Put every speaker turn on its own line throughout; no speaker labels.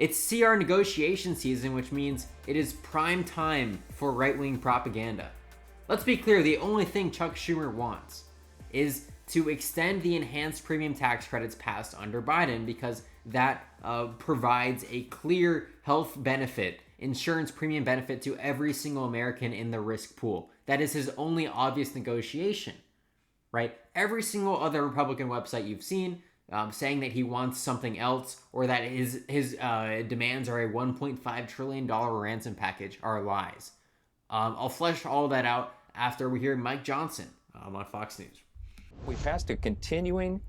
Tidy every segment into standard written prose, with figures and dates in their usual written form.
It's CR negotiation season, which means it is prime time for right-wing propaganda. Let's be clear, the only thing Chuck Schumer wants is to extend the enhanced premium tax credits passed under Biden, because that provides a clear health benefit, insurance premium benefit to every single American in the risk pool. That is his only obvious negotiation, right? Every single other Republican website you've seen saying that he wants something else, or that his demands are a $1.5 trillion ransom package, are lies. I'll flesh all that out after we hear Mike Johnson on Fox News.
We passed a continuing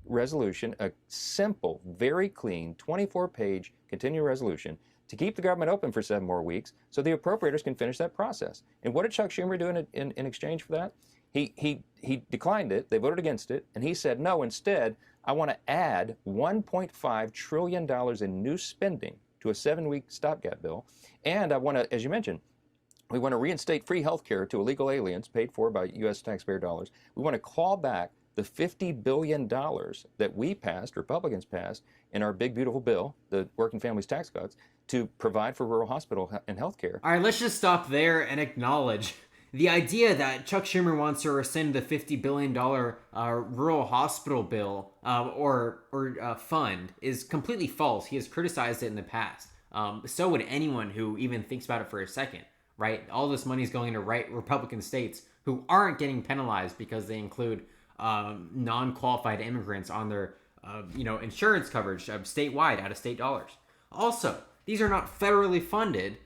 resolution, a simple, very clean, 24-page continuing resolution to keep the government open for 7 more weeks so the appropriators can finish that process. And what did Chuck Schumer do in exchange for that? He declined it, they voted against it, and he said, no, instead, I want to add $1.5 trillion in new spending to a 7-week stopgap bill, and I want to, as you mentioned, we want to reinstate free health care to illegal aliens paid for by U.S. taxpayer dollars. We want to claw back the $50 billion that we passed, Republicans passed, in our big, beautiful bill, the Working Families Tax Cuts, to provide for rural hospital and health care.
All right, let's just stop there and acknowledge the idea that Chuck Schumer wants to rescind the $50 billion rural hospital bill or fund is completely false. He has criticized it in the past. So would anyone who even thinks about it for a second, right? All this money is going into Republican states who aren't getting penalized because they include non-qualified immigrants on their insurance coverage statewide, out-of-state dollars. Also, these are not federally funded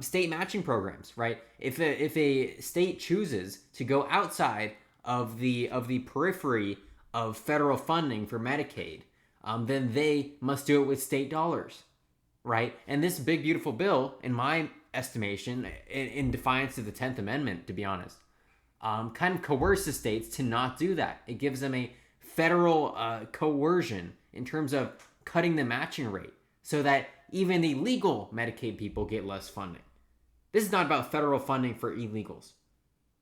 state matching programs, right? If a state chooses to go outside of the periphery of federal funding for Medicaid, then they must do it with state dollars, right? And this big beautiful bill, in my estimation, in defiance of the 10th Amendment, to be honest, kind of coerces states to not do that. It gives them a federal coercion in terms of cutting the matching rate so that even the legal Medicaid people get less funding. This is not about federal funding for illegals,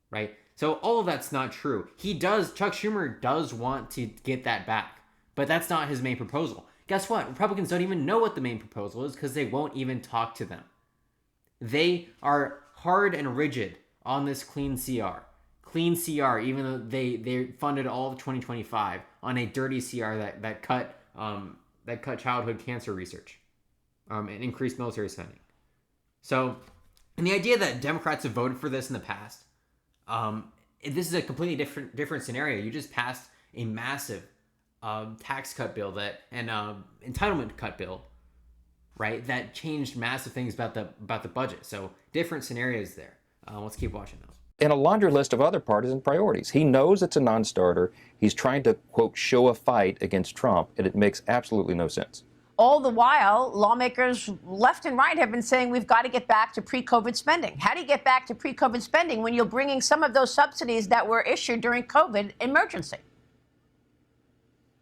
right? So all of that's not true. Chuck Schumer does want to get that back, but that's not his main proposal. Guess what? Republicans don't even know what the main proposal is because they won't even talk to them. They are hard and rigid on this clean CR. Clean CR, even though they funded all of 2025 on a dirty CR that cut childhood cancer research. And increased military spending. So, and the idea that Democrats have voted for this in the past, this is a completely different scenario. You just passed a massive tax cut bill and entitlement cut bill, right? That changed massive things about the budget. So different scenarios there. Let's keep watching those.
And a laundry list of other partisan priorities. He knows it's a non-starter. He's trying to, quote, show a fight against Trump, and it makes absolutely no sense.
All the while, lawmakers left and right have been saying we've got to get back to pre-COVID spending. How do you get back to pre-COVID spending when you're bringing some of those subsidies that were issued during COVID emergency?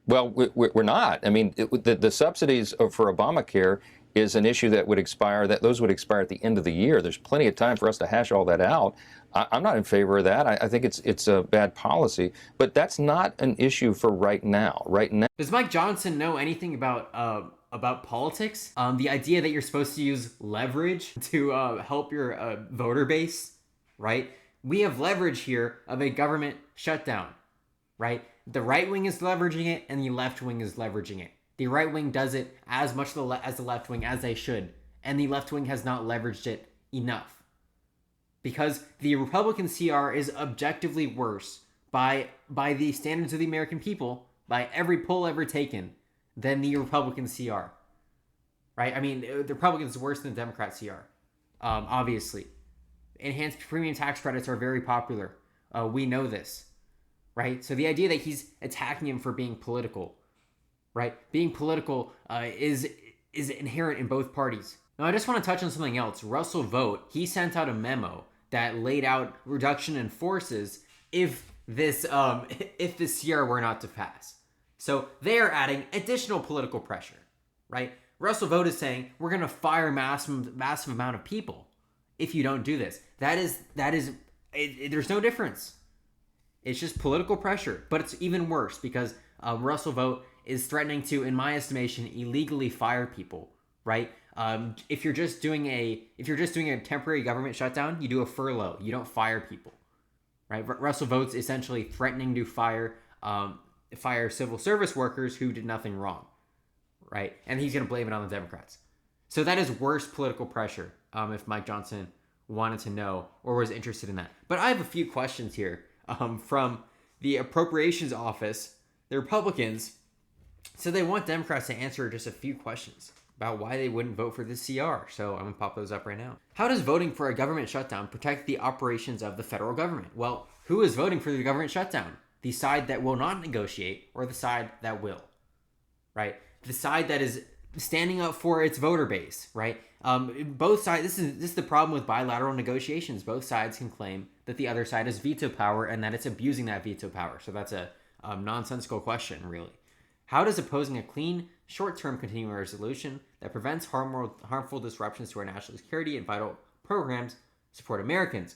Well, we're not. I mean, the subsidies for Obamacare is an issue that would expire, those would expire at the end of the year. There's plenty of time for us to hash all that out. I'm not in favor of that. I think it's a bad policy, but that's not an issue for right now. Right now.
Does Mike Johnson know anything about politics? The idea that you're supposed to use leverage to help your voter base, right? We have leverage here of a government shutdown, right? The right wing is leveraging it and the left wing is leveraging it. The right wing does it as much as the left wing as they should, and the left wing has not leveraged it enough. Because the Republican CR is objectively worse by the standards of the American people, by every poll ever taken, than the Republican CR. Right? I mean, the Republicans is worse than the Democrat CR, obviously. Enhanced premium tax credits are very popular. We know this, right? So the idea that he's attacking him for being political, right? Being political is inherent in both parties. Now, I just want to touch on something else. Russell Vought, he sent out a memo that laid out reduction in forces if this CR were not to pass. So they are adding additional political pressure, right? Russell Vought is saying we're going to fire massive amount of people if you don't do this. That is there's no difference. It's just political pressure, but it's even worse because Russell Vought is threatening to, in my estimation, illegally fire people right? If you're just doing a temporary government shutdown, you do a furlough. You don't fire people, right? Russell Vote's essentially threatening to fire civil service workers who did nothing wrong, right? And he's going to blame it on the Democrats. So that is worse political pressure. If Mike Johnson wanted to know or was interested in that. But I have a few questions here from the Appropriations Office. The Republicans, so they want Democrats to answer just a few questions about why they wouldn't vote for the CR. So I'm going to pop those up right now. How does voting for a government shutdown protect the operations of the federal government? Well, who is voting for the government shutdown? The side that will not negotiate or the side that will, right? The side that is standing up for its voter base, right? Both sides, this is the problem with bilateral negotiations. Both sides can claim that the other side has veto power and that it's abusing that veto power. So that's a nonsensical question, really. How does opposing a clean, short-term continuing resolution that prevents harmful disruptions to our national security and vital programs support Americans?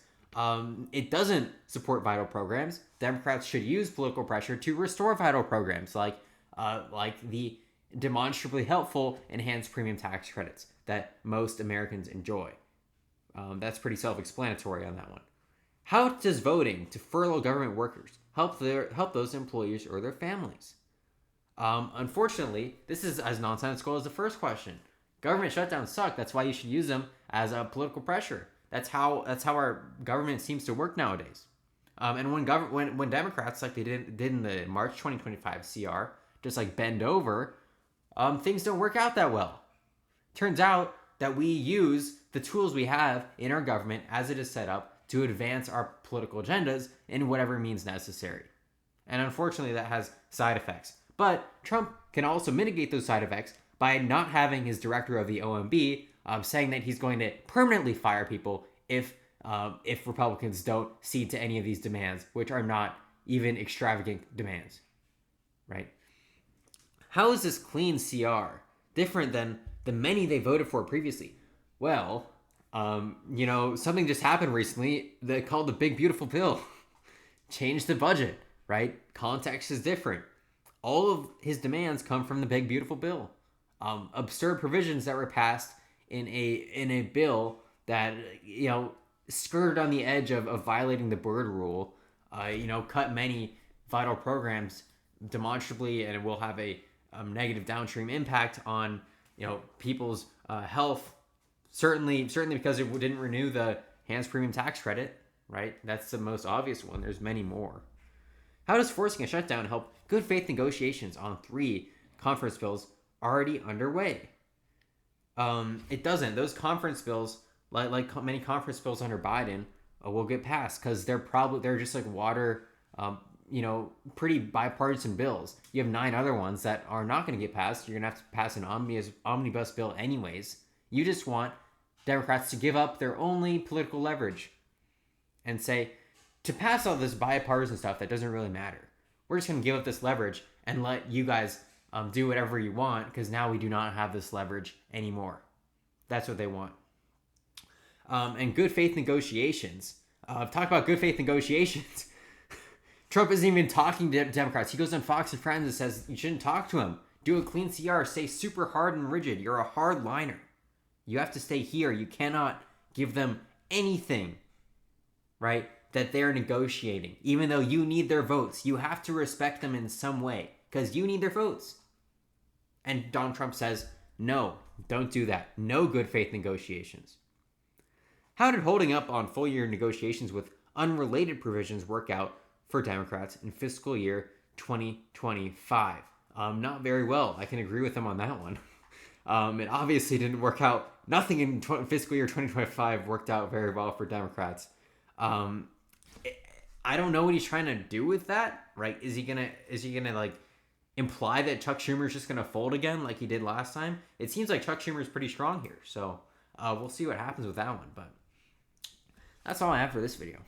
It doesn't support vital programs. Democrats should use political pressure to restore vital programs like the demonstrably helpful enhanced premium tax credits that most Americans enjoy. That's pretty self-explanatory on that one. How does voting to furlough government workers help those employees or their families? Unfortunately, this is as nonsensical as the first question. Government shutdowns suck. That's why you should use them as a political pressure. That's how our government seems to work nowadays. And when Democrats, like they did in the March 2025 CR, just like bend over, things don't work out that well. Turns out that we use the tools we have in our government as it is set up to advance our political agendas in whatever means necessary. And unfortunately, that has side effects. But Trump can also mitigate those side effects by not having his director of the OMB saying that he's going to permanently fire people if Republicans don't cede to any of these demands, which are not even extravagant demands, right? How is this clean CR different than the many they voted for previously? Well, something just happened recently that called the Big Beautiful Bill. Changed the budget, right? Context is different. All of his demands come from the Big Beautiful Bill. Absurd provisions that were passed in a bill that skirted on the edge of violating the bird rule. Cut many vital programs demonstrably, and it will have a negative downstream impact on people's health. Certainly because it didn't renew the enhanced premium tax credit. Right, that's the most obvious one. There's many more. How does forcing a shutdown help good faith negotiations on 3 conference bills already underway? It doesn't. Those conference bills, like many conference bills under Biden, will get passed because they're just like water, pretty bipartisan bills. You have 9 other ones that are not going to get passed. You're going to have to pass an omnibus bill anyways. You just want Democrats to give up their only political leverage and say, to pass all this bipartisan stuff that doesn't really matter, we're just going to give up this leverage and let you guys do whatever you want because now we do not have this leverage anymore. That's what they want. And good faith negotiations. Talk about good faith negotiations. Trump isn't even talking to Democrats. He goes on Fox and Friends and says you shouldn't talk to him. Do a clean CR. Stay super hard and rigid. You're a hard liner. You have to stay here. You cannot give them anything, right, that they're negotiating. Even though you need their votes, you have to respect them in some way because you need their votes. And Donald Trump says, no, don't do that. No good faith negotiations. How did holding up on full year negotiations with unrelated provisions work out for Democrats in fiscal year 2025? Not very well. I can agree with them on that one. It obviously didn't work out. Nothing in fiscal year 2025 worked out very well for Democrats. I don't know what he's trying to do with that, right? Is he gonna like imply that Chuck Schumer is just gonna fold again like he did last time? It seems like Chuck Schumer is pretty strong here, so we'll see what happens with that one. But that's all I have for this video.